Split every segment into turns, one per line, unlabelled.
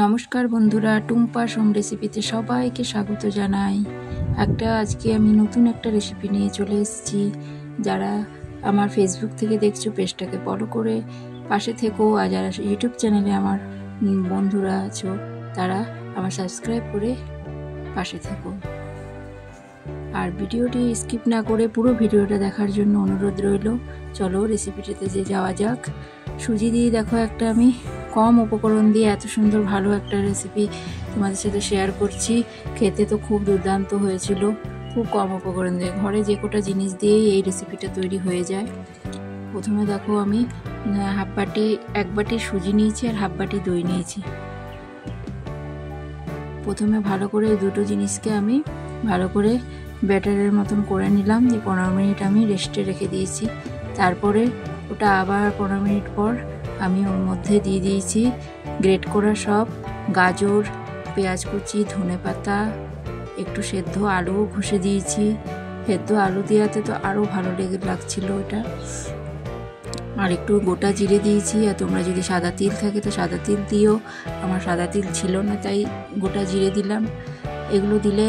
নমস্কার বন্ধুরা, টুম্পা সোম রেসিপিতে সবাইকে স্বাগত জানাই। আজকে আমি নতুন একটা রেসিপি নিয়ে চলে এসেছি। যারা আমার ফেসবুক থেকে দেখছো পেজটাকে ফলো করে পাশে থেকো, আর যারা ইউটিউব চ্যানেলে আমার বন্ধুরা আছো তারা আমার সাবস্ক্রাইব করে পাশে থেকো। আর ভিডিওটি স্কিপ না করে পুরো ভিডিওটা দেখার জন্য অনুরোধ রইল। চলো রেসিপিটিতে যাওয়া যাক। সুজি দিয়ে দেখো আমি কম উপকরণ দিয়ে এত সুন্দর ভালো একটা রেসিপি তোমাদের সাথে শেয়ার করছি। খেতে তো খুব দুর্দান্ত হয়েছিল, খুব কম উপকরণ দিয়ে, ঘরে যে কটা জিনিস দিয়েই এই রেসিপিটা তৈরি হয়ে যায়। প্রথমে দেখো আমি এক বাটি সুজি নিয়েছি আর হাফ বাটি দই নিয়েছি। প্রথমে ভালো করে দুটো জিনিসকে আমি ভালো করে ব্যাটারের মতন করে নিলাম, যে 15 মিনিট আমি রেস্টে রেখে দিয়েছি। তারপরে ওটা আবার 15 মিনিট পর আমি ওর মধ্যে দিয়ে দিয়েছি গ্রেট করা সব গাজর, পেঁয়াজ কুচি, ধনেপাতা, একটু সেদ্ধ আলু ঘষে দিয়েছি। সেদ্ধ আলু দেওয়াতে তো আরও ভালো লাগছিল ওটা। আর একটু গোটা জিরে দিয়েছি। আর তোমরা যদি সাদা তিল থাকে তো সাদা তিল দিও, আমার সাদা তিল ছিল না তাই গোটা জিরে দিলাম। এগুলো দিলে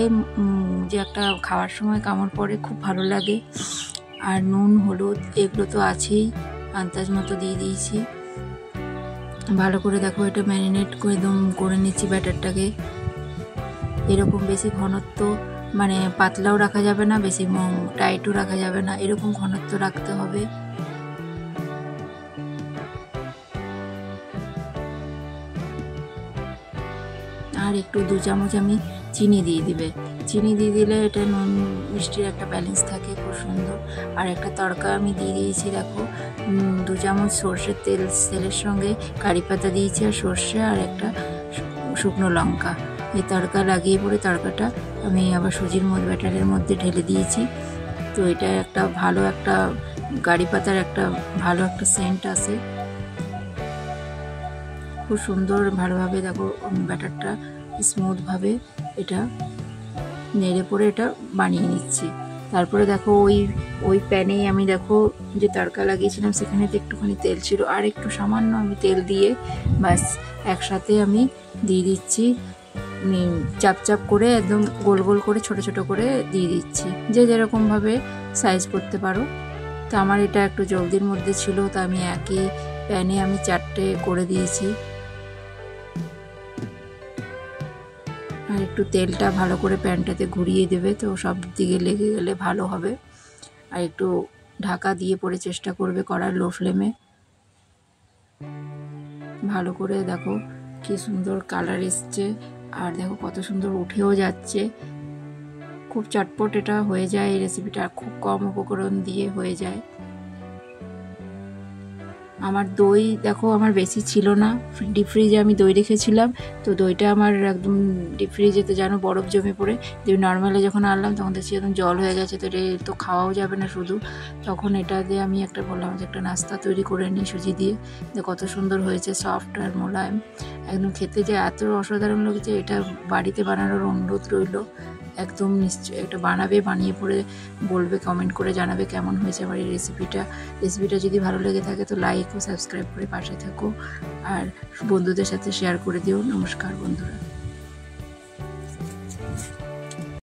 যে একটা খাওয়ার সময় কামড় পড়ে, খুব ভালো লাগে। আর নুন হলুদ এগুলো তো আছেই, আন্দাজ মতো দিয়ে দিয়েছি। ভালো করে দেখো এটা ম্যারিনেট করে একদম করে নিচ্ছি ব্যাটারটাকে। এরকম বেশি ঘনত্ব মানে পাতলাও রাখা যাবে না, বেশি টাইটও রাখা যাবে না, এরকম ঘনত্ব রাখতে হবে। আর একটু 2 চামচ আমি চিনি দিয়ে দিবে। চিনি দিয়ে দিলে এটা নুন মিষ্টির একটা ব্যালেন্স থাকে, খুব সুন্দর। আর একটা তড়কা আমি দিয়ে দিয়েছি দেখো, 2 চামচ সর্ষের তেলের সঙ্গে কারি পাতা দিয়েছি আর সর্ষে আর একটা শুকনো লঙ্কা। এই তড়কা লাগিয়ে পরে তড়কাটা আমি আবার সুজির ব্যাটারের মধ্যে ঢেলে দিয়েছি। তো এটা একটা ভালো একটা কারি পাতার একটা ভালো একটা সেন্ট আসে, খুব সুন্দর। ভালোভাবে দেখো ব্যাটারটা স্মুথভাবে এটা নেড়ে পরে এটা বানিয়ে নিচ্ছি। তারপরে দেখো ওই প্যানেই আমি দেখো যে তড়কা লাগিয়েছিলাম সেখানে তো একটুখানি তেল ছিল, আর একটু সামান্য আমি তেল দিয়ে ব্যাস একসাথে আমি দিয়ে দিচ্ছি। চাপ চাপ করে একদম গোল গোল করে ছোট ছোট করে দিয়ে দিচ্ছি, যে যেরকমভাবে সাইজ করতে পারো। তো আমার এটা একটু জলদির মধ্যে ছিল, তো আমি একই প্যানে আমি 4টে করে দিয়েছি। আর একটু তেলটা ভালো করে প্যানটাতে ঘুরিয়ে দেবে, তো সব দিকে লেগে গেলে ভালো হবে। আর একটু ঢাকা দিয়ে পরে চেষ্টা করবে করার লো ফ্লেমে। ভালো করে দেখো কি সুন্দর কালার এসছে, আর দেখো কত সুন্দর উঠেও যাচ্ছে। খুব চটপট এটা হয়ে যায় এই রেসিপিটা, খুব কম উপকরণ দিয়ে হয়ে যায়। আমার দই দেখো আমার বেশি ছিল না, ডিপ ফ্রিজে আমি দই রেখেছিলাম। তো দইটা আমার একদম ডিপ ফ্রিজেতে যেন বরফ জমে পড়ে, নর্মালে যখন আনলাম তখন দেখছি একদম জল হয়ে গেছে। তো এটা তো খাওয়াও যাবে না শুধু, তখন এটা দিয়ে আমি বললাম যে একটা নাস্তা তৈরি করে নিই সুজি দিয়ে। কত সুন্দর হয়েছে, সফট আর মোলায়েম, একদম খেতে যে এত অসাধারণ লাগছে। এটা বাড়িতে বানানোর অনুরোধ রইল, একদম নিশ্চয়ই এটা বানিয়ে পরে বলবে, কমেন্ট করে জানাবে কেমন হয়েছে আমার এই রেসিপিটা যদি ভালো লেগে থাকে তো লাইক ও সাবস্ক্রাইব করে পাশে থাকো, আর বন্ধুদের সাথে শেয়ার করে দিও। নমস্কার বন্ধুরা।